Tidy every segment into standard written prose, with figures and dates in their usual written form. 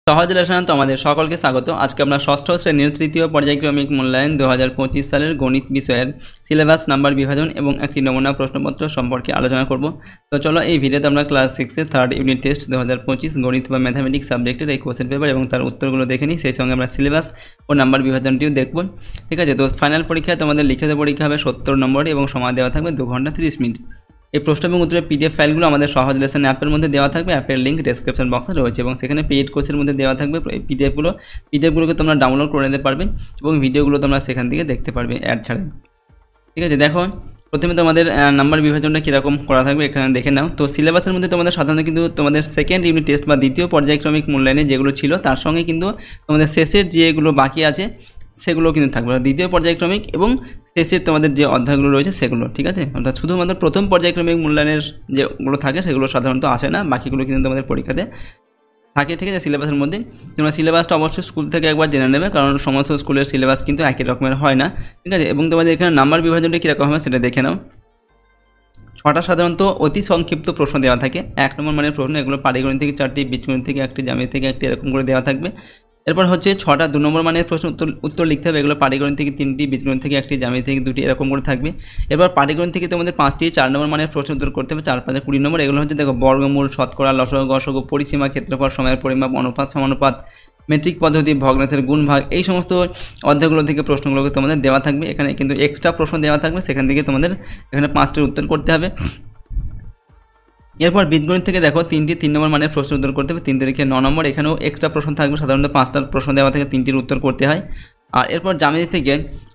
সহজ লেসনে তোমাদের সকলকে স্বাগত। আজকে আমরা ষষ্ঠ শ্রেণীর তৃতীয় পর্যায়ক্রমিক মূল্যায়ন 2025 সালের গণিত বিষয়ের সিলেবাস নাম্বার বিভাজন এবং একটি নমুনা প্রশ্নপত্র সম্পর্কে আলোচনা করব। তো চলো এই ভিডিওতে আমরা ক্লাস 6 এর থার্ড ইউনিট টেস্ট 2025 গণিত বা ম্যাথামেটিক্স সাবজেক্টের এই কোশ্চেন পেপার এবং তার উত্তরগুলো দেখে নিই, সেই সঙ্গে আমরা সিলেবাস ও নাম্বার বিভাজনটিও দেখব। ঠিক আছে, তো ফাইনাল পরীক্ষায় তোমাদের লিখিত পরীক্ষা হবে 70 নম্বর এবং সময় দেওয়া থাকবে 2 ঘন্টা 30 মিনিট। এই প্রশ্ন এবং উত্তরের পিডিএফ ফাইলগুলো আমাদের সহজ লেসন অ্যাপের মধ্যে দেওয়া থাকবে। অ্যাপের লিঙ্ক ডেসক্রিপশন বক্সে রয়েছে এবং সেখানে পেইড কোর্সের মধ্যে দেওয়া থাকবে এই পিডিএফগুলোকে তোমরা ডাউনলোড করে নিতে পারবে এবং ভিডিওগুলো তোমরা সেখান থেকে দেখতে পারবে অ্যাড ছাড়া। ঠিক আছে, দেখো প্রথমে তোমাদের নাম্বার বিভাজনটা কীরকম করা থাকবে এখানে দেখে নাও। তো সিলেবাসের মধ্যে তোমাদের সাধারণত কিন্তু তোমাদের সেকেন্ড ইউনিট টেস্ট বা দ্বিতীয় পর্যায়ক্রমিক মূল্যায়নে যেগুলো ছিল তার সঙ্গে কিন্তু তোমাদের শেষের যেগুলো বাকি আছে সেগুলো কিন্তু থাকবে, দ্বিতীয় পর্যায়ক্রমিক এবং শেষের তোমাদের যে অধ্যায়গুলো রয়েছে সেগুলো। ঠিক আছে, অর্থাৎ শুধুমাত্র প্রথম পর্যায়ক্রমিক মূল্যায়নের যেগুলো থাকে সেগুলো সাধারণত আসে না, বাকিগুলো কিন্তু তোমাদের পরীক্ষাতে থাকে। ঠিক আছে, সিলেবাসের মধ্যে তোমরা সিলেবাসটা অবশ্যই স্কুল থেকে একবার জেনে নেবে, কারণ সমস্ত স্কুলের সিলেবাস কিন্তু একই রকমের হয় না। ঠিক আছে, এবং তোমাদের এখানে নাম্বার বিভাজনটা কীরকম হবে সেটা দেখে নাও। 6টা সাধারণত অতি সংক্ষিপ্ত প্রশ্ন দেওয়া থাকে, 1 নম্বর মানের প্রশ্ন, এগুলো পাটিগণিত থেকে 4টি, বীজগণিত থেকে 1টি, জ্যামিতি থেকে 1টি, এরকম করে দেওয়া থাকবে। এরপর হচ্ছে 6টা 2 নম্বর মানের প্রশ্ন উত্তর লিখতে হবে, এগুলো পাটিগণিত থেকে 3টি, বীজগণিত থেকে 1টি, জ্যামিতি থেকে 2টি, এরকম করে থাকবে। এরপর পাটিগণিত থেকে তোমাদের 5টি 4 নম্বর মানের প্রশ্ন উত্তর করতে হবে, 4 5 20 নম্বর। এগুলো হচ্ছে দেখো বর্গমূল, শতকরা, লসগু, গসগু, পরিসীমা, ক্ষেত্রফল, সময়ের পরিমাপ, অনুপাত, সমানুপাত, মেট্রিক পদ্ধতি, ভগ্নাংশের গুণ ভাগ, এই সমস্ত অধ্যায়গুলো থেকে প্রশ্নগুলোকে তোমাদের দেওয়া থাকবে। এখানে কিন্তু এক্সট্রা প্রশ্ন দেওয়া থাকবে, সেখান থেকে তোমাদের এখানে 5টির উত্তর করতে হবে। এরপর বীজগণিত থেকে দেখো 3টি 3 নম্বর মানের প্রশ্ন উত্তর করতে হবে, 3 থেকে 9 নম্বর। এখানেও এক্সট্রা প্রশ্ন থাকবে, সাধারণত 5টা প্রশ্ন দেওয়া থেকে 3টির উত্তর করতে হয়। আর এরপর জ্যামিতি থেকে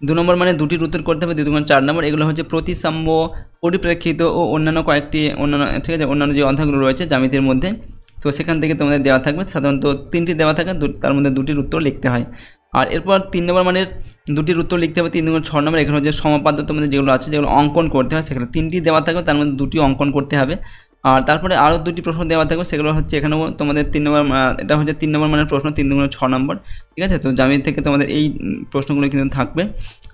2 নম্বর মানে 2টির উত্তর করতে হবে, 2 4 নম্বর। এগুলো হচ্ছে প্রতিসাম্য, পরিপ্রেক্ষিত ও অন্যান্য কয়েকটি অন্যান্য, ঠিক আছে, অন্যান্য যে অধ্যায়গুলো রয়েছে জ্যামিতির মধ্যে, তো সেখান থেকে তোমাদের দেওয়া থাকবে। সাধারণত 3টি দেওয়া থাকে, তার মধ্যে 2টির উত্তর লিখতে হয়। আর এরপর 3 নম্বর মানের 2টির উত্তর লিখতে হবে, 3 6 নম্বর। এখানে হচ্ছে সমাপাদ্য তোমাদের যেগুলো আছে, যেগুলো অঙ্কন করতে হয়, সেখানে 3টি দেওয়া থাকবে, তার মধ্যে 2টি অঙ্কন করতে হবে। আর তারপরে আরও 2টি প্রশ্ন দেওয়া থাকবে, সেগুলো হচ্ছে এখানেও তোমাদের 3 নম্বর, এটা হচ্ছে 3 নম্বর মানের প্রশ্ন, 3 6 নম্বর। ঠিক আছে, তো জ্যামিতি থেকে তোমাদের এই প্রশ্নগুলো কিন্তু থাকবে।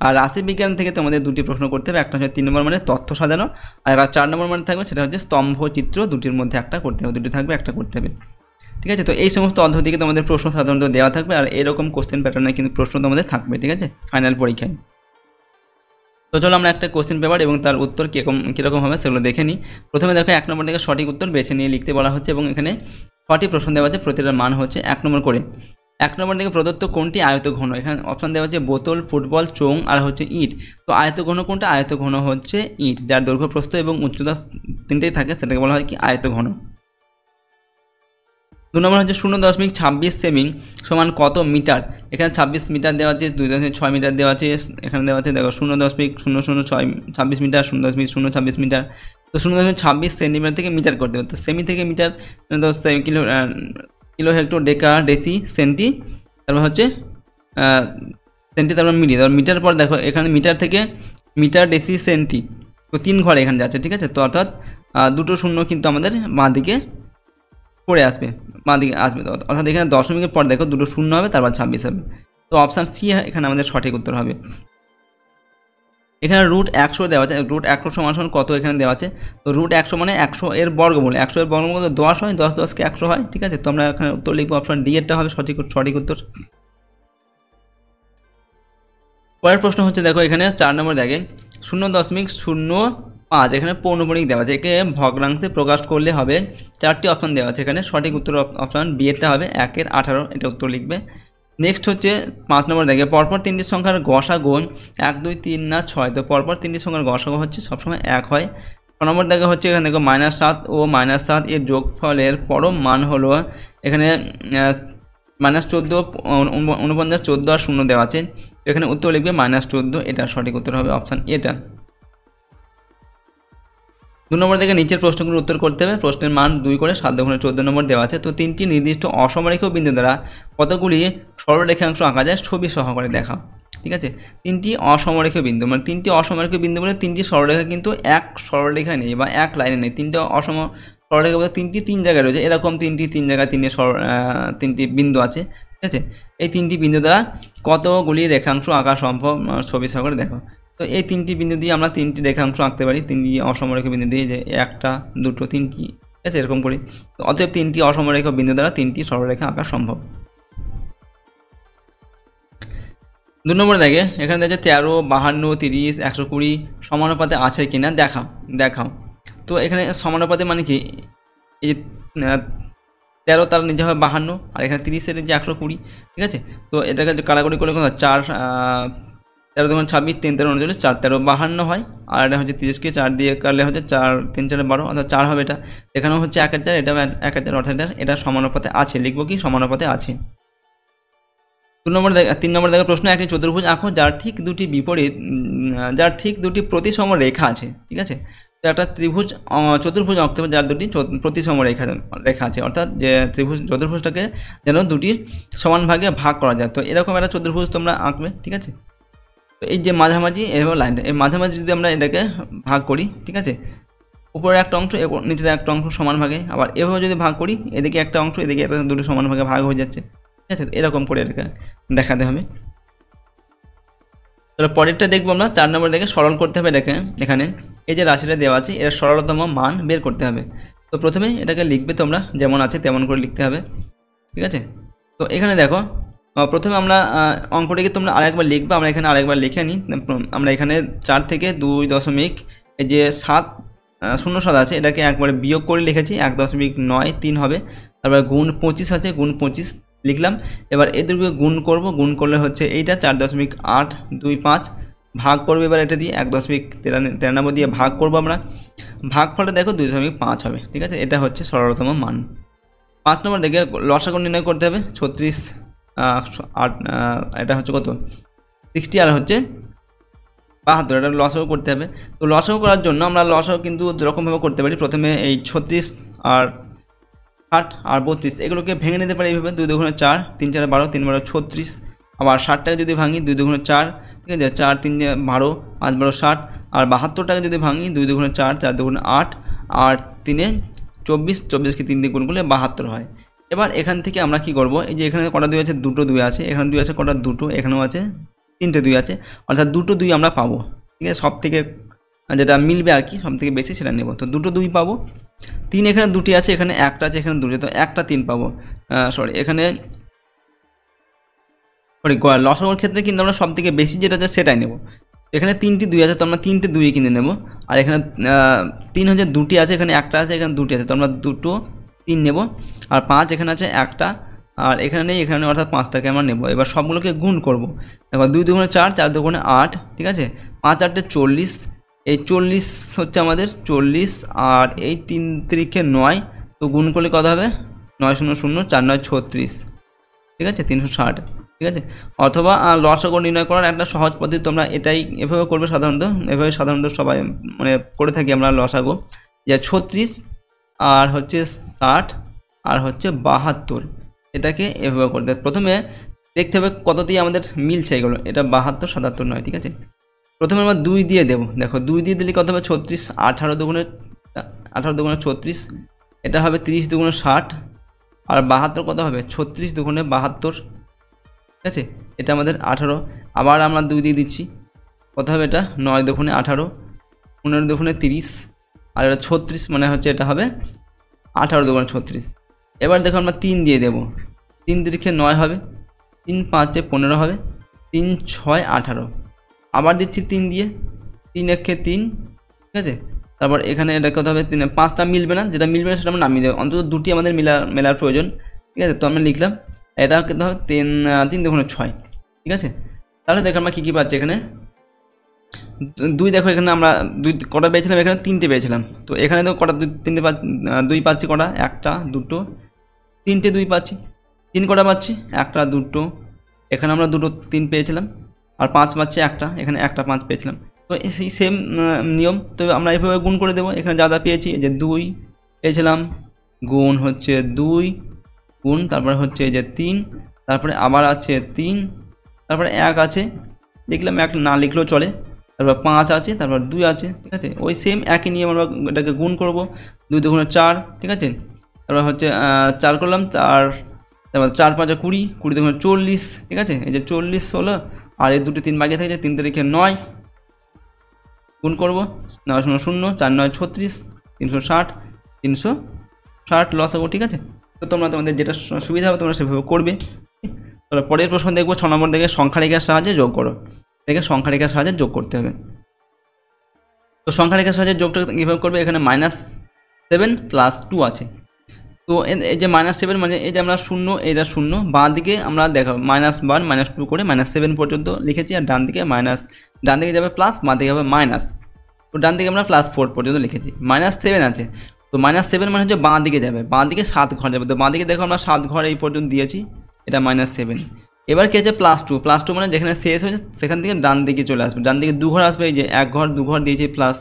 আর রাশিবিজ্ঞান থেকে তোমাদের 2টি প্রশ্ন করতে হবে, একটা হচ্ছে 3 নম্বর মানে তথ্য সাজানো, আর একটা 4 নম্বর মানে থাকবে, সেটা হচ্ছে স্তম্ভ চিত্র। 2টির মধ্যে একটা করতে হবে, 2টি থাকবে, একটা করতে হবে। ঠিক আছে, তো এই সমস্ত অধ্যায় থেকে তোমাদের প্রশ্ন সাধারণত দেওয়া থাকবে, আর এরকম কোশ্চেন প্যাটার্নে কিন্তু প্রশ্ন তোমাদের থাকবে। ঠিক আছে, ফাইনাল পরীক্ষায়। তো চলো আমরা একটা কোশ্চেন পেপার এবং তার উত্তর কীরকম হবে সেগুলো দেখে নিই। প্রথমে দেখো 1 নম্বর থেকে সঠিক উত্তর বেছে নিয়ে লিখতে বলা হচ্ছে এবং এখানে 6টি প্রশ্ন দেওয়া আছে, প্রতিটার মান হচ্ছে 1 নম্বর করে। 1 নম্বর থেকে প্রদত্ত কোনটি আয়তঘন, এখানে অপশন দেওয়া হচ্ছে বোতল, ফুটবল, চোং আর হচ্ছে ইট। তো আয়তঘন কোনটা? আয়তঘন হচ্ছে ইট, যার দৈর্ঘ্য, প্রস্থ এবং উচ্চতা 3টেই থাকে, সেটাকে বলা হয় কি আয়তঘন। 2 নম্বর হচ্ছে 0.26 সেমি সমান কত মিটার। এখানে 26 মিটার দেওয়া আছে, 2.6 মিটার দেওয়া আছে, এখানে দেওয়া আছে দেখো 0.006 মিটার, 0.026 মিটার। তো 0.26 সেন্টিমিটার থেকে মিটার করতে হবে, তো সেমি থেকে মিটার, কিলো হেক্টর ডেকা ডেসি সেন্টি, তারপর হচ্ছে সেন্টি, তারপর মিলি, তারপর মিটার পর দেখো এখানে মিটার থেকে মিটার ডেসি সেন্টি, তো 3 ঘর এখানে যাচ্ছে। ঠিক আছে, তো অর্থাৎ 2টো শূন্য কিন্তু আমাদের বাঁ দিকে পড়ে আসবে, বাঁ দিকে আসবে, অর্থাৎ এখানে দশমিকের পর দেখো 2টো শূন্য হবে, তারপর 26 হবে। তো অপশান সি এখানে আমাদের সঠিক উত্তর হবে। এখানে √100 দেওয়া আছে, √100 সমান কত এখানে দেওয়া আছে। তো √100 মানে 100 এর বর্গমূল, 100 এর বর্গমূল 10 হয়, 10 10কে 100 হয়। ঠিক আছে, তো আমরা এখানে উত্তর লিখবো, অপশান ডি এরটা হবে সঠিক উত্তর। পরের প্রশ্ন হচ্ছে দেখো এখানে 4 নম্বর দেখে 0.05, এখানে পৌনঃপুনিক দেওয়া আছে, একে ভগ্নাংশে প্রকাশ করলে হবে। 4টি অপশন দেওয়া আছে, এখানে সঠিক উত্তর অপশান বি এরটা হবে, 1 এর 18, এটা উত্তর লিখবে। নেক্সট হচ্ছে 5 নম্বর দেখে পরপর 3টি সংখ্যার গসাগু 1 2 3 না 6, তো পরপর 3টি সংখ্যার গসাগু হচ্ছে সবসময় 1 হয়। 6 নম্বর দেখা হচ্ছে এখানে দেখো -7 ও -7 এর যোগফলের পরম মান হলো, এখানে -14, 49, 14 আর 0 দেওয়া আছে, এখানে উত্তর লিখবে -14, এটা সঠিক উত্তর হবে অপশান এটা। 2 নম্বর থেকে নিচের প্রশ্নগুলোর উত্তর করতে হবে, প্রশ্নের মান 2 করে 7 × 14 নম্বর দেওয়া আছে। তো 3টি নির্দিষ্ট অসমরেখ বিন্দু দ্বারা কতগুলি সরলরেখাংশ আঁকা যায়, ছবি সহকারে দেখা। ঠিক আছে, 3টি অসমরেখ বিন্দু মানে 3টি অসমরেখ বিন্দু বলে 3টি সরলরেখা কিন্তু এক সরলরেখায় নেই বা এক লাইনে নেই, 3টা সরলরেখা বলে 3টি 3 জায়গায় রয়েছে, এরকম 3টি 3 জায়গায় 3টি বিন্দু আছে। ঠিক আছে, এই 3টি বিন্দু দ্বারা কতগুলি রেখাংশ আঁকা সম্ভব, ছবি সহকারে দেখো। তো এই 3টি বিন্দু দিয়ে আমরা 3টি রেখাংশ আঁকতে পারি, 3টি অসমরেখ বিন্দু দিয়ে, যে 1টা 2টো 3টি, ঠিক আছে, এরকম করি। তো অতএব 3টি অসমরেখ বিন্দু দ্বারা 3টি সরলরেখা আঁকা সম্ভব। 2 নম্বর দেখে এখানে দেখছে 13, 52, 30, 120 সমানুপাতে আছে কিনা দেখাও দেখাও। তো এখানে সমানুপাতে মানে কি, এই যে 13 তার নিচে হবে 52 আর এখানে 30-এর নিচে 120, ঠিক আছে। তো এটাকে কাটাকুটি করলে কত হয়, 4 13 2 26, 3 13 39, 4 13 52 হয়। আর এটা হচ্ছে 30কে 4 দিয়ে কাটলে হচ্ছে 4 3 4 12, অর্থাৎ 4 হবে এটা। এখানেও হচ্ছে 1/4, এটাও 1/4, অর্থাৎ এটা সমানুপাতে আছে, লিখবো কি সমানুপাতে আছে। 3 নম্বর দেখো প্রশ্ন, একটি চতুর্ভুজ আঁকো যার ঠিক দুটি প্রতিসম রেখা আছে, ঠিক আছে। তো একটা চতুর্ভুজ আঁকতে হবে যার দুটি প্রতিসম রেখা আছে, অর্থাৎ যে চতুর্ভুজটাকে যেন দুটির সমান ভাগে ভাগ করা যায়। তো এরকম একটা চতুর্ভুজ তোমরা আঁকবে, ঠিক আছে। তো এই যে মাঝামাঝি এভাবে লাইনটা, এই মাঝামাঝি যদি আমরা এটাকে ভাগ করি, ঠিক আছে, উপরে একটা অংশ এবং নিচের একটা অংশ সমান ভাগে, আবার এভাবে যদি ভাগ করি, এদিকে একটা অংশ এদিকে একটা, দুটো সমান ভাগে ভাগ হয়ে যাচ্ছে, ঠিক আছে। এরকম করে এটাকে দেখাতে হবে। তাহলে পরেরটা দেখবো আমরা 4 নম্বর দেখে সরল করতে হবে এটাকে। এখানে এই যে রাশিটা দেওয়া আছে এর সরলতম মান বের করতে হবে। তো প্রথমে এটাকে লিখবে তোমরা যেমন আছে তেমন করে লিখতে হবে, ঠিক আছে। তো এখানে দেখো প্রথমে আমরা অঙ্কটাকে তোমরা আরেকবার লিখবে, আমরা এখানে আরেকবার লিখে নিই। আমরা এখানে 4 থেকে 2 এই যে 7 আছে এটাকে একবারে বিয়োগ করে লিখেছি, 1.93 হবে। তারপর গুণ 25 আছে, গুণ 25 লিখলাম। এবার এদেরকে গুণ করব, গুণ করলে হচ্ছে এইটা 4.825 ভাগ করবে এবার এটা দিয়ে 1.93 দিয়ে ভাগ করবো আমরা। ভাগফলটা দেখো 2.5 হবে, ঠিক আছে। এটা হচ্ছে সরলতম মান। 5 নম্বর দেখে লসাগু নির্ণয় করতে হবে। 36 8 এটা হচ্ছে কত 60 আর হচ্ছে 72, এটা লসাগু করতে হবে। তো লসাগু করার জন্য আমরা লসাগু কিন্তু দুরকমভাবে করতে পারি। প্রথমে এই 36 আর 60 আর 32 এগুলোকে ভেঙে নিতে পারি এইভাবে, 2 2 4, 3 4 12, 3 12 36। আবার 60টাকে যদি ভাঙি 2 2 4, ঠিক আছে, 4 3 12, 5 12 60। আর 72টাকে যদি ভাঙি 2 2 4, 4 2 8 আর 3 24, 24কে 3 দিয়ে গুণ করলে 72 হয়। এবার এখান থেকে আমরা কি করব, এই যে এখানে কটা 2 আছে, দুটো 2 আছে, এখানে 2 আছে কটা, দুটো, এখানেও আছে 3টে 2 আছে, অর্থাৎ দুটো 2 আমরা পাবো, ঠিক আছে। সব থেকে যেটা মিলবে আর কি সব থেকে বেশি সেটা নেব। তো দুটো 2 পাবো। 3 এখানে দুটি আছে, এখানে একটা আছে, এখানে দুটি, তো একটা 3 পাবো। এখানে লসাগুর ক্ষেত্রে কিন্তু আমরা সব থেকে বেশি যেটা আছে সেটাই নেব। এখানে 3টি 2 আছে, তো আমরা 3টে 2 কিনে নেব। আর এখানে 3 হচ্ছে দুটি আছে, এখানে একটা আছে, এখানে দুটি আছে, তো আমরা দুটো 3 নেব। আর 5 এখানে আছে একটা, আর এখানে নেই, এখানে অর্থাৎ 5টাকে আমরা নেব। এবার সবগুলোকে গুণ করব। দেখো 2 2 4, 4 2 8, ঠিক আছে, 5 8 40। এই 40 হচ্ছে আমাদের 40, আর এই 3 3 9, তো গুণ করলে কত হবে, 9 0 0 4 9 36, ঠিক আছে, 360, ঠিক আছে। অথবা লসাগু নির্ণয় করার একটা সহজ পদ্ধতি, তোমরা এটাই এভাবে করবে সাধারণত, এভাবে সাধারণত সবাই মানে করে থাকি আমরা লসাগু, যে 36 আর হচ্ছে 60 আর হচ্ছে 72, এটাকে এভাবে করতে। প্রথমে দেখতে হবে কত দিয়ে আমাদের মিলছে এগুলো, এটা 72 77 নয়, ঠিক আছে। প্রথমে আমরা 2 দিয়ে দেবো। দেখো 2 দিয়ে দিলে কত হবে, 36, 18 2 36, এটা হবে 30 2 60, আর 72 কত হবে, 36 2 72, ঠিক আছে। এটা আমাদের 18। আবার আমরা 2 দিয়ে দিচ্ছি, কত হবে এটা, 9 2 18, 15 2 30, আর এটা 36, মানে হচ্ছে এটা হবে 18 2 36। এবার দেখো আমরা 3 দিয়ে দেবো, 3 3 9 হবে, 3 5 15 হবে, 3 6 18। আবার দিচ্ছি 3 দিয়ে, 3 1 3, ঠিক আছে। তারপর এখানে এটা কত হবে, 5টা মিলবে না, যেটা মিলবে না সেটা আমরা নামিয়ে দেবো, অন্তত দুটি আমাদের মেলার প্রয়োজন, ঠিক আছে। তো আমরা লিখলাম এটা কিন্তু হবে 3 3 2 6, ঠিক আছে। তাহলে দেখো আমরা কী কী পাচ্ছি এখানে, 2 দেখো এখানে আমরা 2 কটা পেয়েছিলাম, এখানে 3টে পেয়েছিলাম। তো এখানে তো কটা 2 পাচ্ছি কটা, একটা দুটো 3টে 2 পাচ্ছি। 3 কটা পাচ্ছি, একটা দুটো, এখানে আমরা দুটো 3 পেয়েছিলাম। আর 5 পাচ্ছি একটা, এখানে একটা 5 পেয়েছিলাম। তো সেই সেম নিয়ম, তো আমরা এভাবে গুণ করে দেবো। এখানে যা যা পেয়েছি, যে 2 পেয়েছিলাম, গুণ হচ্ছে 2, গুণ তারপরে হচ্ছে এই যে 3, তারপরে আবার আছে 3, তারপরে 1 আছে, লিখলাম 1 না লিখলেও চলে, তারপর 5 আছে, তারপর 2 আছে, ঠিক আছে। ওই সেম একই নিয়ম আমরা এটাকে গুণ করব, 2 2 4, ঠিক আছে। তারপর হচ্ছে 4 করলাম, তারপর 4 5 20, 20 2 40, ঠিক আছে। এই যে 40 হলো, আর এই দুটো 3 বাকি থাকে, 3 তারিখে 9 গুণ করবো, 9 0 0 4 9 36, 360, 360 লসাগু, ঠিক আছে। তো তোমরা তোমাদের যেটা সুবিধা হবে তোমরা সেভাবে করবে। তাহলে পরের প্রশ্ন দেখবো 6 নম্বর থেকে সংখ্যা রেখার সাহায্যে যোগ করো। দেখে সংখ্যা রেখার সাহায্যে যোগ করতে হবে। তো সংখ্যা রেখার সাহায্যে যোগটা কীভাবে করবে, এখানে -7 + 2 আছে। তো এই যে -7 মানে এই যে আমরা শূন্য, এটা শূন্য, বাঁ দিকে আমরা দেখো -1 -2 করে -7 পর্যন্ত লিখেছি, আর ডান দিকে যাবে প্লাস, বাঁ দিকে হবে মাইনাস। তো ডান দিকে আমরা +4 পর্যন্ত লিখেছি। -7 আছে, তো -7 মানে হচ্ছে বাঁ দিকে যাবে, বাঁ দিকে 7 ঘর যাবে। তো বাঁ দিকে দেখো আমরা 7 ঘর এই পর্যন্ত দিয়েছি, এটা -7। এবার কি আছে +2 মানে যেখানে শেষ হয়েছে সেখান থেকে ডান দিকে চলে আসবে, ডান দিকে 2 ঘর আসবে, এই যে 1 ঘর 2 ঘর দিয়েছি প্লাস,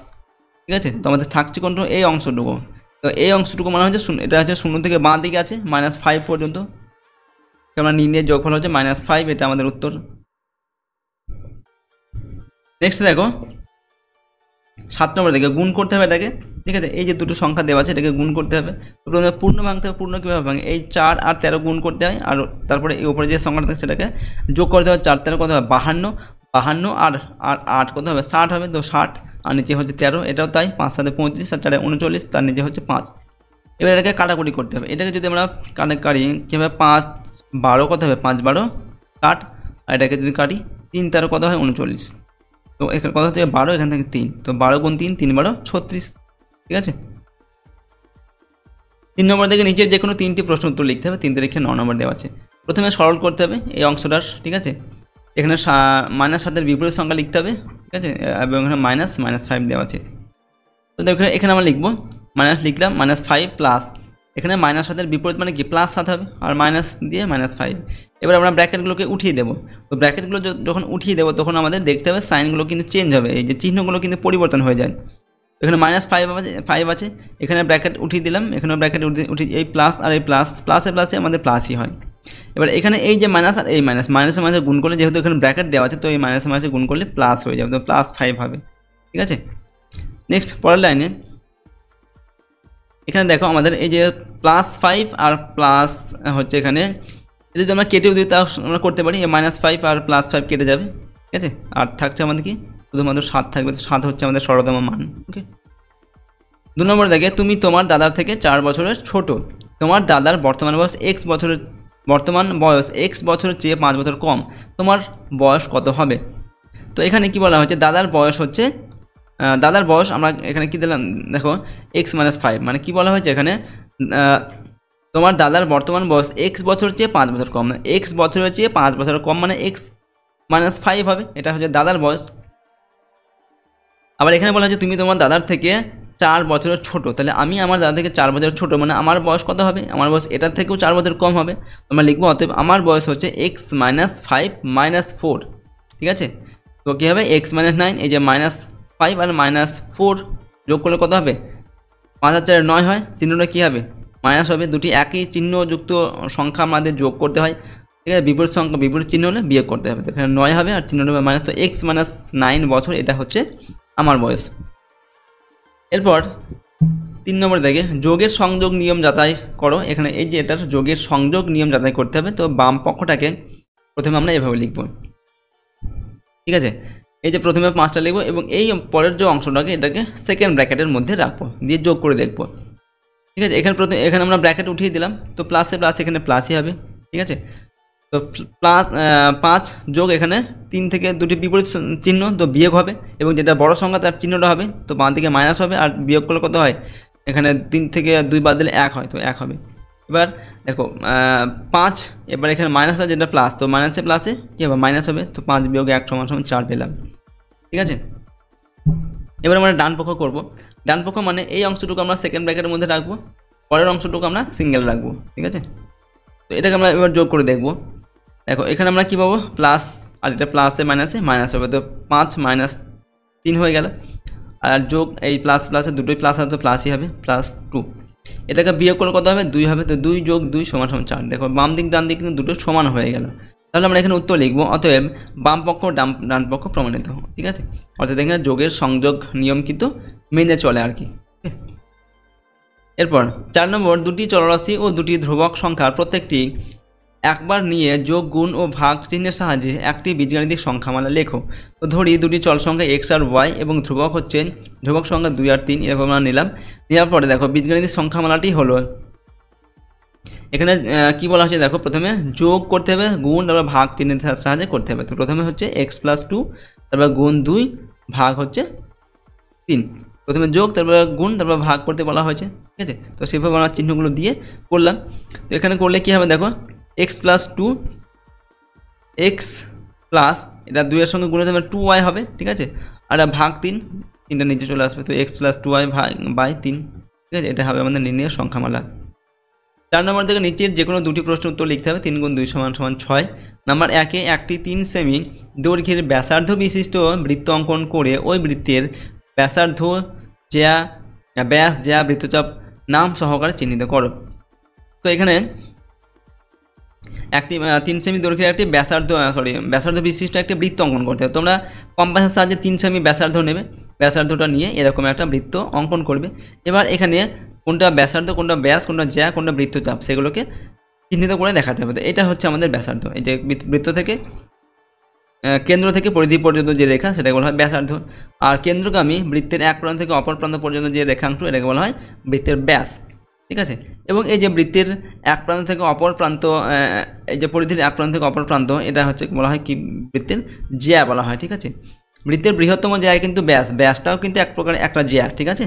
ঠিক আছে। তো আমাদের থাকছে কোনটা, এই অংশটুকু। তো এই অংশটুকু মানে হচ্ছে এটা হচ্ছে 0 থেকে বাঁ দিকে আছে -5 পর্যন্ত। আমরা নির্ণয়ের যোগফল হচ্ছে -5, এটা আমাদের উত্তর। নেক্সট দেখো 7 নম্বর দিকে গুণ করতে হবে এটাকে, ঠিক আছে। এই যে দুটো সংখ্যা দেওয়া আছে এটাকে গুণ করতে হবে। তো প্রথমে পূর্ণ ভাঙতে হবে। পূর্ণ কীভাবে ভাঙে, এই 4 আর 13 গুণ করতে হয়, আর তারপরে এই উপরে যে সংখ্যাটা থাকে সেটাকে যোগ করতে হবে। 4 13 কত হবে 52 আর 8 কত হবে 60 হবে। তো 60 আর নিচে হচ্ছে 13, এটাও তাই। 5 7 35 আর 4 39, তার নিচে হচ্ছে 5। এবার এটাকে কাটাকুটি করতে হবে। এটাকে যদি আমরা কাটি কীভাবে, 5 12 কত হবে 5 12 60, আর এটাকে যদি কাটি 3 13 কত হয় 39। তো এখানে কত থেকে 12, এখান থেকে 3, তো 12 × 3 3 12 36, ঠিক আছে। 3 নম্বর থেকে নিচের যে কোনো 3টি প্রশ্ন উত্তর লিখতে হবে। 3 তারিখে 9 নম্বর দেওয়া আছে। প্রথমে সরল করতে হবে এই অংশটার, ঠিক আছে। এখানে -7 বিপরীত সংখ্যা লিখতে হবে, ঠিক আছে, এবং এখানে -5 দেওয়া আছে। তো দেখো এখানে আমরা লিখবো মাইনাস, লিখলাম -5 প্লাস, এখানে -7 বিপরীত মানে কি +7 হবে, আর মাইনাস দিয়ে -5। এবার আমরা ব্র্যাকেটগুলোকে উঠিয়ে দেবো। তো ব্র্যাকেটগুলো যখন উঠিয়ে দেবো তখন আমাদের দেখতে হবে সাইনগুলো কিন্তু চেঞ্জ হবে, এই যে চিহ্নগুলো কিন্তু পরিবর্তন হয়ে যায়। এখানে -5 আছে, এখানে ব্র্যাকেট উঠিয়ে দিলাম, এখানেও ব্র্যাকেট উঠিয়ে, এই প্লাস আর এই প্লাসে আমাদের প্লাসই হয়। এবার এখানে এই যে মাইনাস আর এই মাইনাসে গুণ করলে, যেহেতু এখানে ব্র্যাকেট দেওয়া আছে, তো এই মাইনাসে গুণ করলে প্লাস হয়ে যাবে, তো +5 হবে, ঠিক আছে। নেক্সট পরের লাইনে এখানে দেখো আমাদের এই যে +5 আর প্লাস হচ্ছে, এখানে যদি আমরা কেটেও দিই তাও আমরা করতে পারি। -5 আর +5 কেটে যাবে, ঠিক আছে। আর থাকছে আমাদের কি শুধুমাত্র 7 থাকবে, তো 7 হচ্ছে আমাদের সরলতম মান, ওকে। 2 নম্বর দেখে তুমি তোমার দাদার থেকে 4 বছরের ছোট, তোমার দাদার বর্তমান বয়স x বছরের চেয়ে 5 বছর কম, তোমার বয়স কত হবে। তো এখানে কি বলা হচ্ছে, দাদার বয়স আমরা এখানে কি দিলাম দেখো x - 5, মানে কি বলা হয়েছে এখানে, তোমার দাদার বর্তমান বয়স x বছরের চেয়ে 5 বছর কম, x বছরের চেয়ে 5 বছর কম মানে x - 5 হবে, এটা হচ্ছে দাদার বয়স। আবার এখানে বলা হচ্ছে তুমি তোমার দাদার থেকে 4 বছরের ছোট, তাহলে আমি আমার দাদা থেকে 4 বছরের ছোট, মানে আমার বয়স কত হবে, আমার বয়স এটার থেকেও 4 বছর কম হবে। আমরা লিখবো অতএব আমার বয়স হচ্ছে x - 5 - 4, ঠিক আছে। তো কী হবে x - 9, এই যে -5 আর -4 যোগ করলে কত হবে, 5 আর 4 9 হয়, চিহ্নটা কী হবে মাইনাস হবে। দুটি একই চিহ্নযুক্ত সংখ্যা আমাদের যোগ করতে হয়, ঠিক আছে। বিপরীত সংখ্যা বিপরীত চিহ্ন হলে বিয়োগ করতে হবে, তো এখানে 9 হবে আর চিহ্নটা হবে মাইনাস। তো x - 9 বছর, এটা হচ্ছে আমার বয়স। এরপর 3 নম্বর দেখে যোগের সংযোগ নিয়ম যাচাই করো। এখানে এই যে এটার যোগের সংযোগ নিয়ম যাচাই করতে হবে। তো বাম পক্ষটাকে প্রথমে আমরা এভাবে লিখব, ঠিক আছে। এই যে প্রথমে 5টা লিখবো এবং এই পরের যে অংশটাকে এটাকে সেকেন্ড ব্র্যাকেটের মধ্যে রাখবো, দিয়ে যোগ করে দেখবো, ঠিক আছে। এখানে আমরা ব্র্যাকেট উঠিয়ে দিলাম, তো প্লাসে প্লাস এখানে প্লাসই হবে, ঠিক আছে। তো +5 যোগ এখানে 3 থেকে দুটি বিপরীত চিহ্ন, তো বিয়োগ হবে, এবং যেটা বড় সংখ্যা তার চিহ্নটা হবে, তো বাঁ দিকে মাইনাস হবে, আর বিয়োগ করলে কত হয়, এখানে 3 থেকে 2 বাদ দিলে 1 হয়, তো 1 হবে। এবার দেখো 5, এবার এখানে মাইনাস আছে যেটা প্লাস, তো মাইনাসে প্লাসে কী হবে মাইনাস হবে, তো 5 - 1 = 4 পেলাম, ঠিক আছে। এবার আমরা ডান পক্ষ করব। ডান পক্ষ মানে এই অংশটুকু আমরা সেকেন্ড ব্র্যাকেটের মধ্যে রাখবো, পরের অংশটুকু আমরা সিঙ্গেল রাখবো, ঠিক আছে। তো এটাকে আমরা এবার যোগ করে দেখব। দেখো এখানে আমরা কী পাবো, প্লাস, আর এটা প্লাসে মাইনাসে মাইনাস হবে, তো 5 - 3 হয়ে গেল, আর যোগ এই প্লাস প্লাসে দুটোই প্লাস হবে, তো প্লাসই হবে, +2। এটাকে বিয়োগ করলে কত হবে 2 হবে, তো 2 + 2 = 4। দেখো বাম দিক ডান দিক কিন্তু দুটো সমান হয়ে গেল। তাহলে আমরা এখানে উত্তর লিখবো অতএব বাম পক্ষ ডান পক্ষ প্রমাণিত, ঠিক আছে। অর্থাৎ এখানে যোগের সংযোগ নিয়ম কিন্তু মেনে চলে আর কি। এরপর 4 নম্বর, দুটি চলরাশি ও দুটি ধ্রুবক সংখ্যার প্রত্যেকটি একবার নিয়ে যোগ গুণ ও ভাগ চিহ্নের সাহায্যে একটি বীজগাণিতিক সংখ্যামালা লেখো। তো ধরি দুটি চল সংখ্যা x আর y এবং ধ্রুবক হচ্ছে ধ্রুবক সংখ্যা 2 আর 3, এরকম আমরা নেওয়ার পরে দেখো বীজগাণিতিক সংখ্যামালাটি হলো এখানে কি বলা হচ্ছে দেখো, প্রথমে যোগ করতে হবে, গুণ তারপর ভাগ চিহ্নের সাহায্যে করতে হবে। তো প্রথমে হচ্ছে x+2, তারপর গুণ 2 ভাগ হচ্ছে 3। প্রথমে যোগ, তারপর গুণ, তারপর ভাগ করতে বলা হয়েছে, ঠিক আছে। তো সেভাবে আমরা চিহ্নগুলো দিয়ে করলাম। তো এখানে করলে কী হবে দেখো, x+2 x প্লাস এটা 2 এর সঙ্গে গুণে দেবে 2y হবে, ঠিক আছে। আর ভাগ 3, 3টা নিচে চলে আসবে। তো x+2y বাই 3, ঠিক আছে। এটা হবে আমাদের নির্ণয়ের সংখ্যামালা। 4 নম্বর থেকে নিচের যে কোনো দুটি প্রশ্ন উত্তর লিখতে হবে। 3 গুণ 2 সমান 6। নাম্বার 1-এ একটি 3 সেমি দৈর্ঘ্যের ব্যাসার্ধ বিশিষ্ট বৃত্ত অঙ্কন করে ওই বৃত্তের ব্যাসার্ধ ব্যাস জ্যা বৃত্তচাপ নাম সহকারে চিহ্নিত করো। তো এখানে একটি 3 সেমি দৈর্ঘ্যের একটি ব্যাসার্ধ বিশিষ্ট একটি বৃত্ত অঙ্কন করতে হবে। তোমরা কম্পাসের সাহায্যে 3 সেমি ব্যাসার্ধ নেবে, ব্যাসার্ধটা নিয়ে এরকম একটা বৃত্ত অঙ্কন করবে। এবার এখানে কোনটা ব্যাসার্ধ, কোনটা ব্যাস, কোনটা জ্যা, কোনটা বৃত্তচাপ, সেগুলোকে চিহ্নিত করে দেখাতে হবে। তো এটা হচ্ছে আমাদের ব্যাসার্ধ। এই যে বৃত্ত থেকে কেন্দ্র থেকে পরিধি পর্যন্ত যে রেখা, সেটাকে বলা হয় ব্যাসার্ধ। আর কেন্দ্রগামী বৃত্তের এক প্রান্ত থেকে অপর প্রান্ত পর্যন্ত যে রেখাংশ, এটাকে বলা হয় বৃত্তের ব্যাস, ঠিক আছে। এবং এই যে বৃত্তের এক প্রান্ত থেকে অপর প্রান্ত, এই যে পরিধির এক প্রান্ত থেকে অপর প্রান্ত, এটা হচ্ছে বলা হয় কি, বৃত্তের জ্যা বলা হয়, ঠিক আছে। বৃত্তের বৃহত্তম জ্যা কিন্তু ব্যাসটাও কিন্তু এক প্রকার একটা জ্যা, ঠিক আছে।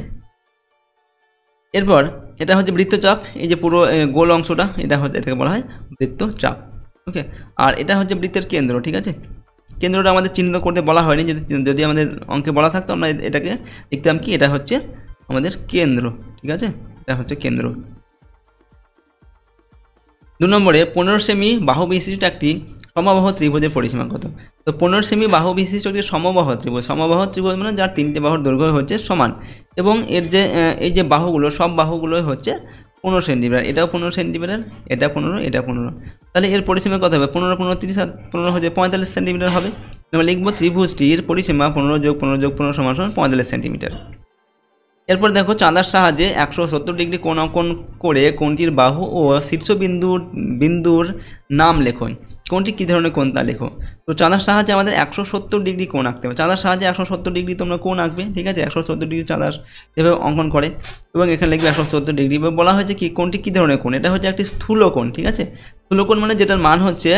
এরপর এটা হচ্ছে বৃত্তচাপ, এই যে পুরো গোল অংশটা, এটাকে বলা হয় বৃত্তচাপ, ওকে। আর এটা হচ্ছে বৃত্তের কেন্দ্র, ঠিক আছে। কেন্দ্রটা আমাদের চিহ্নিত করতে বলা হয়নি, যদি আমাদের অঙ্কে বলা থাকতো আমরা এটাকে লিখতাম কি, এটা হচ্ছে আমাদের কেন্দ্র, ঠিক আছে। এটা হচ্ছে কেন্দ্র। 2 নম্বরে 15 সেমি বাহু বিশিষ্ট একটি সমবাহু ত্রিভুজের পরিসীমা কত? তো 15 সেমি বাহু বিশিষ্ট একটি সমবাহু ত্রিভুজ মানে যার 3টে বাহুর দৈর্ঘ্য হচ্ছে সমান, এবং এর যে এই যে বাহুগুলো, সব বাহুগুলোই হচ্ছে 15 সেন্টিমিটার। এটাও 15 সেন্টিমিটার, এটা 15, এটা 15। তাহলে এর পরিসীমা কত হবে? 15 15 30, আর 15 হচ্ছে 45 সেন্টিমিটার হবে। আমরা লিখব ত্রিভুজটির পরিসীমা 15 + 15 + 15 সমান 45 সেন্টিমিটার। এরপর দেখো, চাঁদার সাহায্যে 170 ডিগ্রি কোণ অঙ্কন করে কোণটির বাহু ও শীর্ষ বিন্দুর নাম লেখো। কোণটি কী ধরনের কোণ তা লেখো। তো চাঁদার সাহায্যে আমাদের 170 ডিগ্রি কোণ আঁকতে হবে। চাঁদার সাহায্যে 170 ডিগ্রি তোমরা কোণ আঁকবে, ঠিক আছে। 170 ডিগ্রি চাঁদার এভাবে অঙ্কন করে, এবং এখানে লিখবে 170 ডিগ্রি। এবার বলা হয়েছে কি, কোণটি কী ধরনের কোণ, এটা হচ্ছে একটি স্থূল কোণ, ঠিক আছে। স্থূল কোণ মানে যেটার মান হচ্ছে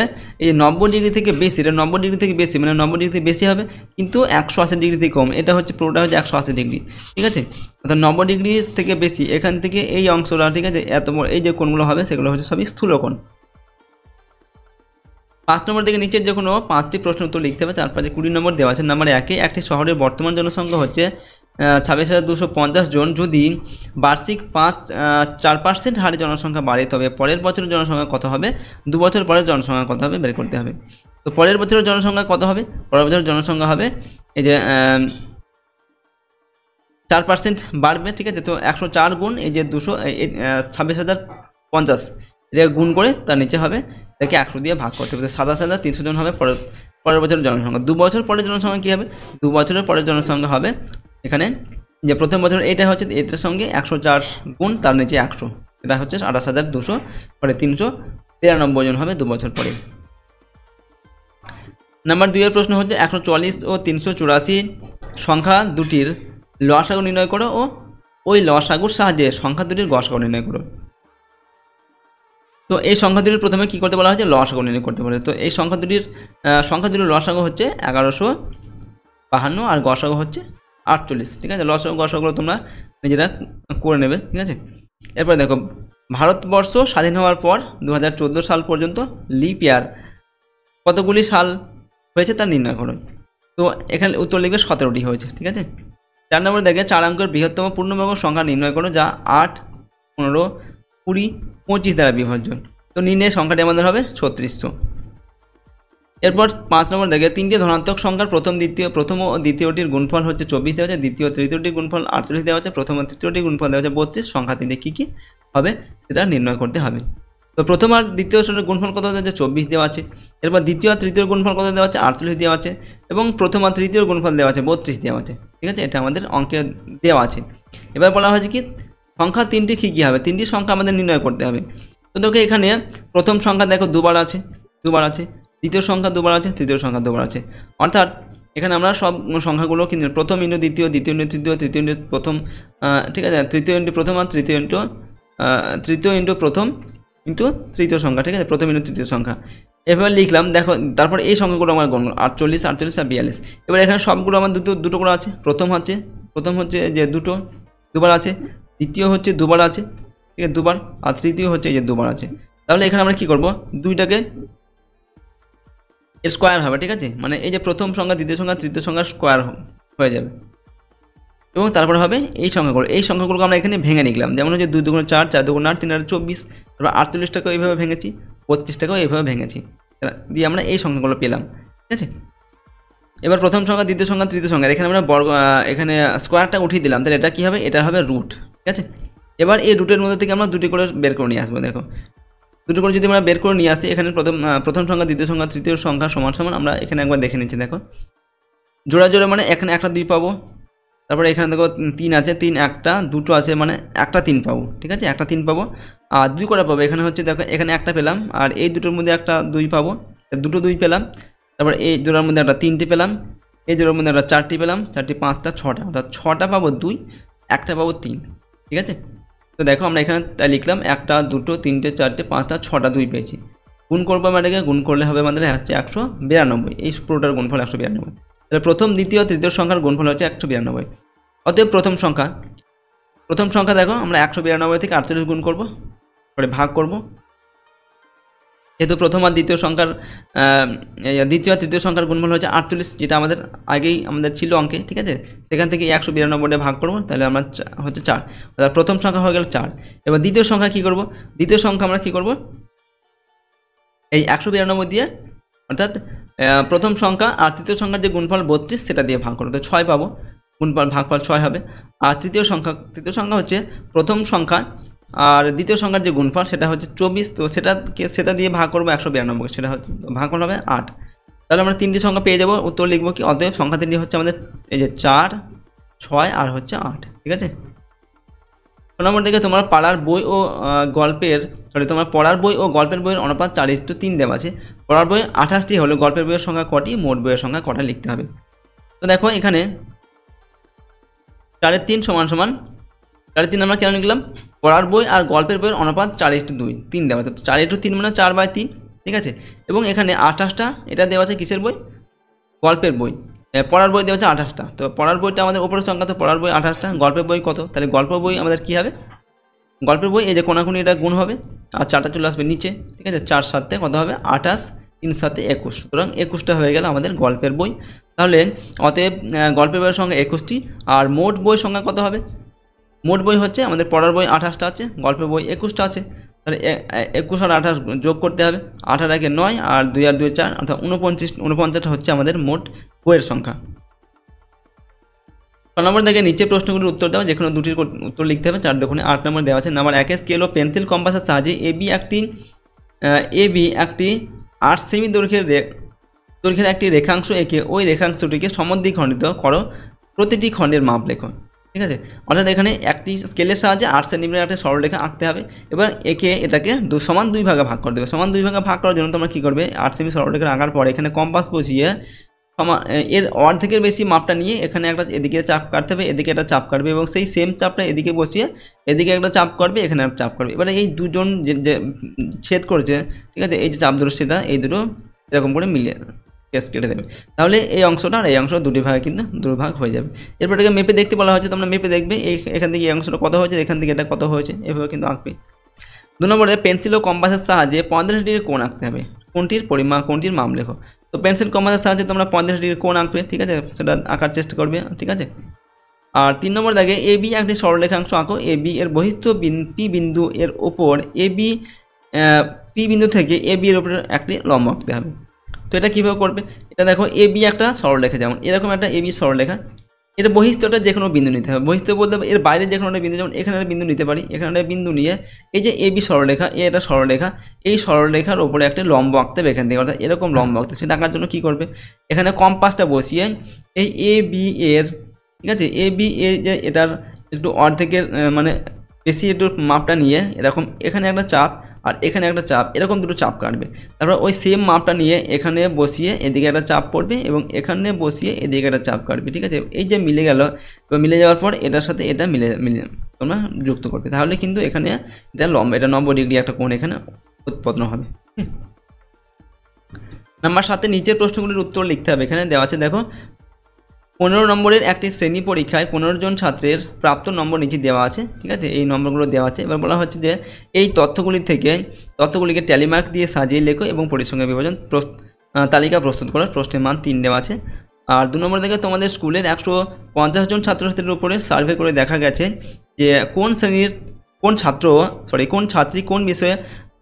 এই 90 ডিগ্রি থেকে বেশি, এটা 90 ডিগ্রি থেকে বেশি, মানে 90 ডিগ্রি থেকে বেশি হবে, কিন্তু 180 ডিগ্রি থেকে কম। এটা হচ্ছে পুরোটা হচ্ছে 180 ডিগ্রি, ঠিক আছে। অর্থাৎ 90 ডিগ্রি থেকে বেশি, এখান থেকে এই অংশটা, ঠিক আছে, এত বড় এই যে কোণগুলো হবে, সেগুলো হচ্ছে সবই স্থূল কোণ। 5 নম্বর থেকে নিচের যে কোনো 5টি প্রশ্ন উত্তর লিখতে হবে। 4 5 20 নম্বর দেওয়া আছে। নাম্বার 1-এ একটি শহরের বর্তমান জনসংখ্যা হচ্ছে 26,250 জন। যদি বার্ষিক 4% হারে জনসংখ্যা বাড়ে, তবে পরের বছরের জনসংখ্যা কত হবে? 2 বছর পরের জনসংখ্যা কত হবে বের করতে হবে। তো পরের বছরের জনসংখ্যা কত হবে? পরের বছরের জনসংখ্যা হবে এই যে 4% বাড়বে, ঠিক আছে। তো 104 গুণ এই যে 26,050, এটা গুণ করে তার নিচে হবে, এটাকে 100 দিয়ে ভাগ করতে হবে। 27,300 জন হবে পরের বছরের জনসংখ্যা। 2 বছর পরের জনসংখ্যা কী হবে? 2 বছরের পরের জনসংখ্যা হবে এখানে যে প্রথম বছর এটা হচ্ছে, এটার সঙ্গে 104 গুণ তার নিচে 100, এটা হচ্ছে 28,200, পরে 393 জন হবে 2 বছর পরে। নাম্বার 2 এর প্রশ্ন হচ্ছে 144 ও 384 সংখ্যা দুটির লসাগু নির্ণয় করো ও ওই লসাগুর সাহায্যে সংখ্যা দুটির গসাগু নির্ণয় করো। তো এই সংখ্যা দুটির প্রথমে কী করতে বলা হয়েছে? লসাগু নির্ণয় করতে বলে। তো এই সংখ্যা দুটির লসাগু হচ্ছে 1152 আর গসাগু হচ্ছে 48, ঠিক আছে। লসাগু গসাগুলো তোমরা নিজেরা করে নেবে, ঠিক আছে। এরপর দেখো, ভারতবর্ষ স্বাধীন হওয়ার পর 2014 সাল পর্যন্ত লিপ ইয়ার কতগুলি সাল হয়েছে তা নির্ণয় করো। তো এখানে উত্তর লিখবে 17টি হয়েছে, ঠিক আছে। 4 নম্বর দেখে 4 অঙ্কের বৃহত্তম পূর্ণবর্গ সংখ্যা নির্ণয় করো, যা 8, 15, 20, 25 দ্বারা বিভাজ্য। তো নির্ণয়ের সংখ্যাটি আমাদের হবে 3600। এরপর 5 নম্বর দেখে 3টি ধনাত্মক সংখ্যার প্রথম ও দ্বিতীয়টির গুণফল হচ্ছে 24 দেওয়া আছে, দ্বিতীয় তৃতীয়টির গুণফল 48 দেওয়া আছে, প্রথম ও তৃতীয়টির গুণফল দেওয়া আছে 32। সংখ্যা 3 কী কী হবে সেটা নির্ণয় করতে হবে। তো প্রথম আর দ্বিতীয় গুণফল কত দেওয়া আছে? 24 দেওয়া আছে। এরপর দ্বিতীয় আর তৃতীয় গুণফল কত দেওয়া আছে? 48 দেওয়া আছে, এবং প্রথম আর তৃতীয় গুণফল দেওয়া আছে 32 দেওয়া আছে, ঠিক আছে। এটা আমাদের অঙ্কে দেওয়া আছে। এবার বলা হয়েছে কি, সংখ্যা 3টি কী কী হবে? 3টি সংখ্যা আমাদের নির্ণয় করতে হবে। তো দেখো এখানে প্রথম সংখ্যা দেখো দুবার আছে, দ্বিতীয় সংখ্যা দুবার আছে, তৃতীয় সংখ্যা দুবার আছে। অর্থাৎ এখানে আমরা সব সংখ্যাগুলো কিন্তু প্রথম ইন্টু দ্বিতীয়, দ্বিতীয় ইন্টু তৃতীয়, তৃতীয় ইন্টু প্রথম, ঠিক আছে, তৃতীয় ইন্টু প্রথম আর তৃতীয় ইন্টু প্রথম, ইন্টু তৃতীয় সংখ্যা, ঠিক আছে, প্রথম ইন্টু তৃতীয় সংখ্যা, এভাবে লিখলাম। দেখো তারপর এই সংখ্যাগুলো আমার গণ 48, 48 আর 42। এবার এখানে সবগুলো আমার দুটো করে আছে। প্রথম হচ্ছে যে দুবার আছে, দ্বিতীয় হচ্ছে দুবার আছে, ঠিক আছে, দুবার, আর তৃতীয় হচ্ছে এই যে দুবার আছে। তাহলে এখানে আমরা কি করব, দুইটাকে এর স্কোয়ার হবে, ঠিক আছে, মানে এই যে প্রথম সংখ্যা, দ্বিতীয় সংখ্যা, তৃতীয় সংখ্যার স্কোয়ার হয়ে যাবে। এবং তারপর হবে এই সংখ্যাগুলোকে আমরা এখানে ভেঙে নিলাম। যেমন হচ্ছে 2 দুগুণ 4, 4 দুগুণ 8, 3 আর 24, তারপর 48টাকেও এইভাবে ভেঙেছি, 25টাকেও এইভাবে ভেঙেছি, দিয়ে আমরা এই সংখ্যাগুলো পেলাম, ঠিক আছে। এবার প্রথম সংখ্যা, দ্বিতীয় সংখ্যা, তৃতীয় সংখ্যা, এখানে আমরা এখানে স্কোয়ারটা উঠিয়ে দিলাম, তাহলে এটা কী হবে, এটা হবে রুট, ঠিক আছে। এবার এই রুটের মধ্যে থেকে আমরা দুটি করে বের করে নিয়ে আসবো। দেখো দুটো করে যদি আমরা বের করে নিয়ে আসি, এখানে প্রথম সংখ্যা, দ্বিতীয় সংখ্যা, তৃতীয় সংখ্যা সমান সমান আমরা এখানে একবার দেখে নিচ্ছি। দেখো জোড়া মানে এখানে একটা 2 পাবো, তারপরে এখানে দেখো 3 আছে, 3 একটা, দুটো আছে, মানে একটা 3 পাবো, ঠিক আছে, একটা 3 পাবো। আর 2 করে পাবো, এখানে হচ্ছে দেখো এখানে একটা পেলাম, আর এই দুটোর মধ্যে একটা 2 পাবো, দুটো 2 পেলাম। তারপর এই জোড়ার মধ্যে একটা 3টে পেলাম, এই জোড়ার মধ্যে একটা 4টি পেলাম, 4টি 5টা 6টা, অর্থাৎ 6টা পাবো 2, একটা পাবো 3, ঠিক আছে। তো দেখো আমরা এখানে তাই লিখলাম, 1 2 3 4 5 6টা 2 পেয়েছি। গুণ করবো আমরা এটাকে, গুণ করলে হবে আমাদের হচ্ছে 192, এই পুরোটার গুণফল 192। তাহলে প্রথম, দ্বিতীয়, তৃতীয় সংখ্যার গুণফল হচ্ছে 192। অতএব প্রথম সংখ্যা দেখো আমরা 192 থেকে 48 গুণ করবো, পরে ভাগ করব। যেহেতু প্রথম আর দ্বিতীয় সংখ্যার দ্বিতীয় আর তৃতীয় সংখ্যার গুণফল হচ্ছে 48, যেটা আগেই আমাদের ছিল অঙ্কে, ঠিক আছে, সেখান থেকে 192 ভাগ করব, তাহলে আমরা হচ্ছে 4, অর্থাৎ প্রথম সংখ্যা হয়ে গেল 4। এবার দ্বিতীয় সংখ্যা কী করব, দ্বিতীয় সংখ্যা আমরা কী করব, এই 192 দিয়ে, অর্থাৎ প্রথম সংখ্যা আর তৃতীয় সংখ্যার যে গুণফল 32 সেটা দিয়ে ভাগ করবো, তো 6 পাবো, গুণফল ভাগফল 6 হবে। আর তৃতীয় সংখ্যা হচ্ছে প্রথম সংখ্যা আর দ্বিতীয় সংখ্যার যে গুণফল সেটা হচ্ছে 24, তো সেটা দিয়ে ভাগ করবো 192, সেটা হচ্ছে ভাগফল হবে 8। তাহলে আমরা 3টি সংখ্যা পেয়ে যাবো, উত্তর লিখবো কি, অতএব সংখ্যা 3টি হচ্ছে আমাদের এই যে 4, 6 আর হচ্ছে 8, ঠিক আছে। নম্বর থেকে তোমার পড়ার বই ও গল্পের বইয়ের অনুপাত 4:3 দেওয়া আছে। পড়ার বই 28টি হলে গল্পের বইয়ের সংখ্যা কটি, মোট বইয়ের সংখ্যা কটা লিখতে হবে। তো দেখো এখানে 4:3 সমান 4:3 আমরা কেন লিখলাম, পড়ার বই আর গল্পের বইয়ের অনুপাত 4:2 দেওয়া আছে, তো 4:3 মানে 4/3, ঠিক আছে। এবং এখানে 28টা এটা দেওয়া আছে কিসের বই, গল্পের বই, পড়ার বই দেওয়া আছে 28টা, তো পড়ার বইটা আমাদের উপরের সংখ্যা, তো পড়ার বই 28টা, গল্পের বই কত, তাহলে গল্প বই আমাদের কী হবে, গল্পের বই এই যে কোনাকুনি এটা গুণ হবে, আর 4টা চলে আসবে নিচে, ঠিক আছে, 4 7 কত হবে 28, 3 7 21, সুতরাং 21টা হয়ে গেল আমাদের গল্পের বই। তাহলে অতএব গল্পের বইয়ের সংখ্যা 21টি, আর মোট বই সংখ্যা কত হবে, মোট বই হচ্ছে আমাদের পড়ার বই 28টা আছে, গল্পের বই 21টা আছে, তাহলে 21 আর 28 যোগ করতে হবে, 8 আর 1 9 আর 2 আর 2 4, অর্থাৎ 49 হচ্ছে আমাদের মোট বইয়ের সংখ্যা। 6 নম্বর থেকে নিচে প্রশ্নগুলির উত্তর দেওয়া, যেখানে দুটির উত্তর লিখতে হবে। 4 2 8 নম্বর দেওয়া আছে। নাম্বার 1 স্কেল ও পেন্সিল কম্পাসের সাহায্যে এবি একটি 8 সেমি দৈর্ঘ্যের একটি রেখাংশ এঁকে ওই রেখাংশটিকে সমদ্বিখণ্ডিত করো, প্রতিটি খণ্ডের মাপ লেখো, ঠিক আছে। অর্থাৎ এখানে একটি স্কেলের সাহায্যে 8 সেন্টিমিটার একটা সরলরেখা আঁকতে হবে, এবার একে এটাকে সমান 2 ভাগে ভাগ করে দেবে। সমান 2 ভাগে ভাগ করার জন্য তোমরা কী করবে, 8 সেমি সরলরেখা আঁকার পরে এখানে কম্পাস বসিয়ে এর অর্ধেকের বেশি মাপটা নিয়ে এখানে একটা এদিকে চাপ কাটতে হবে, এদিকে একটা চাপ কাটবে, এবং সেই সেম চাপটা এদিকে বসিয়ে এদিকে একটা চাপ করবে, এখানে একটা চাপ করবে। এবারে এই দুজন যে ছেদ করেছে, ঠিক আছে, এই যে চাপ দুটো সেটা এই দুটো এরকম করে মিলিয়ে কেটে দেবে, তাহলে এই অংশটা আর এই অংশ দুটি ভাগে কিন্তু দুটো ভাগ হয়ে যাবে। এরপর এটাকে মেপে দেখতে বলা হয়েছে, তোমরা মেপে দেখবে এখান থেকে এই অংশটা কত হয়েছে, এখান থেকে এটা কত হয়েছে, এভাবে কিন্তু আঁকবে। 2 নম্বরে পেন্সিল ও কম্পাসের সাহায্যে 45 ডিগ্রি কোণ আঁকতে হবে, কোণটির মাপ লেখো। তো পেন্সিল কম্পাসের সাহায্যে তোমরা 45 ডিগ্রি কোণ আঁকবে, ঠিক আছে, সেটা আঁকার চেষ্টা করবে, ঠিক আছে। আর 3 নম্বর দাগে এবি একটি সরলরেখাংশ আঁকো, এবি এর বহিস্থ পি বিন্দু এর ওপর পি বিন্দু থেকে এবি এর ওপর একটি লম্ব আঁকতে হবে। তো এটা কীভাবে করবে, এটা দেখো এবি একটা সরলরেখা, যেমন এরকম একটা এবি সরলরেখা, এর বহিস্থটা যে কোনো বিন্দু নিতে হবে, বহিস্থ বলতে এর বাইরে যে কোনো একটা বিন্দু, যেমন এখানে একটা বিন্দু নিতে পারি, এখানে একটা বিন্দু নিয়ে এই যে এবি সরলরেখা, এটা সরলরেখা, এই সরলরেখার ওপরে একটা লম্ব আঁকতে হবে এখান থেকে, অর্থাৎ এরকম লম্ব আঁকতে। সেটা আঁকার জন্য কী করবে, এখানে কম্পাসটা বসিয়ে এই এবি এর, ঠিক আছে, এবি এর যে এটার একটু অর্ধেকের মানে বেশি একটু মাপটা নিয়ে এরকম এখানে একটা চাপ আর এখানে একটা চাপ, এরকম দুটো চাপ কাটবে। তারপর ওই সেম মাপটা নিয়ে এখানে বসিয়ে এদিকে একটা চাপ পড়বে এবং এখানে বসিয়ে এদিকে একটা চাপ কাটবে, ঠিক আছে। এই যে মিলে গেল, এবার মিলে যাওয়ার পর এটার সাথে এটা মিলে মিলে তোমরা যুক্ত করবে, তাহলে কিন্তু এখানে এটা লম্বা, এটা 90 ডিগ্রি একটা কোণ এখানে উৎপন্ন হবে। নাম্বার 7 নিচের প্রশ্নগুলির উত্তর লিখতে হবে। এখানে দেওয়া আছে দেখো, 15 নম্বরের একটি শ্রেণী পরীক্ষায় 15 জন ছাত্রের প্রাপ্ত নম্বর নিচে দেওয়া আছে, ঠিক আছে। এই নম্বরগুলো দেওয়া আছে। এবার বলা হচ্ছে যে এই তথ্যগুলিকে ট্যালিমার্ক দিয়ে সাজিয়ে লেখো এবং পরিসংখ্যান বিভাজন তালিকা প্রস্তুত করো। প্রশ্নের মান 3 দেওয়া আছে। আর 2 নম্বর থেকে তোমাদের স্কুলের 150 জন ছাত্রছাত্রীর উপরে সার্ভে করে দেখা গেছে যে কোন ছাত্রী কোন বিষয়ে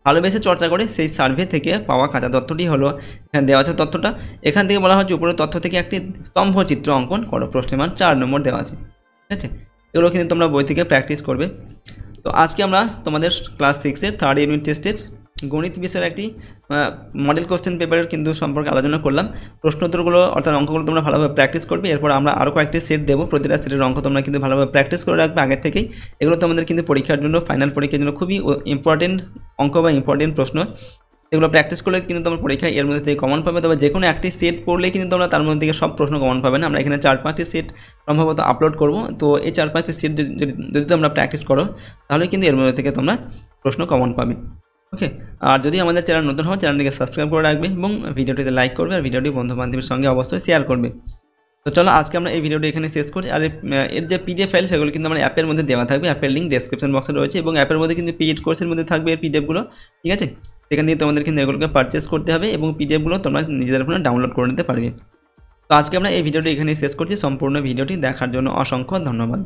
ভালোবেসে চর্চা করে। সেই সার্ভে থেকে পাওয়া কাঁচা তথ্যটি হলো, এখানে দেওয়া আছে তথ্যটা। এখান থেকে বলা হচ্ছে উপরের তথ্য থেকে একটি স্তম্ভচিত্র অঙ্কন করো। প্রশ্নের মান 4 নম্বর দেওয়া আছে, ঠিক আছে। এগুলো কিন্তু তোমরা বই থেকে প্র্যাকটিস করবে। তো আজকে আমরা তোমাদের ক্লাস 6-এর 3rd ইউনিট টেস্টের গণিত বিষয়ের একটি মডেল কোশ্চেন পেপারের কিন্তু সম্পর্কে আলোচনা করলাম। প্রশ্নোত্তরগুলো অর্থাৎ অঙ্কগুলো তোমরা ভালোভাবে প্র্যাকটিস করবে। এরপর আমরা আরও কয়েকটি সেট দেবো, প্রতিটা সেটের অঙ্ক তোমরা কিন্তু ভালোভাবে প্র্যাকটিস করে রাখবে আগের থেকেই। এগুলো তোমাদের কিন্তু পরীক্ষার জন্য, ফাইনাল পরীক্ষার জন্য খুবই ইম্পর্টেন্ট অঙ্ক বা ইম্পর্টেন্ট প্রশ্ন। এগুলো প্র্যাকটিস করলে কিন্তু তোমার পরীক্ষায় এর মধ্যে থেকে কমন পাবে। তবে যে কোনো একটি সেট পড়লে কিন্তু তোমরা তার মধ্যে থেকে সব প্রশ্ন কমন পাবে না। আমরা এখানে 4-5টি সেট সম্ভবত আপলোড করব। তো এই 4-5টি সেট যদি তোমরা প্র্যাকটিস করো তাহলে কিন্তু এর মধ্যে থেকে তোমরা প্রশ্ন কমন পাবে। ওকে, আর যদি আমাদের চ্যানেল নতুন হয় চ্যানেলটিকে সাবস্ক্রাইব করে রাখবে এবং ভিডিওটিতে লাইক করবে আর ভিডিওটি বন্ধু বান্ধবের সঙ্গে অবশ্যই শেয়ার করবে। তো চলো আজকে আমরা এই ভিডিওটি এখানে শেষ করি। আর এর যে পিডিএফ ফাইল সেগুলো কিন্তু আমার অ্যাপের মধ্যে দেওয়া থাকবে। অ্যাপের লিঙ্ক ডেসক্রিপশন বক্সে রয়েছে এবং অ্যাপের মধ্যে কিন্তু পিএইচ কোর্সের মধ্যে থাকবে এর পিডিএফগুলো, ঠিক আছে। সেখান থেকে তোমাদের কিন্তু এগুলোকে পারচেস করতে হবে এবং পিডিএফগুলো তোমরা নিজেদের ফোনে ডাউনলোড করে নিতে পারবে। তো আজকে আমরা এই ভিডিওটি এখানে শেষ করছি। সম্পূর্ণ ভিডিওটি দেখার জন্য অসংখ্য ধন্যবাদ।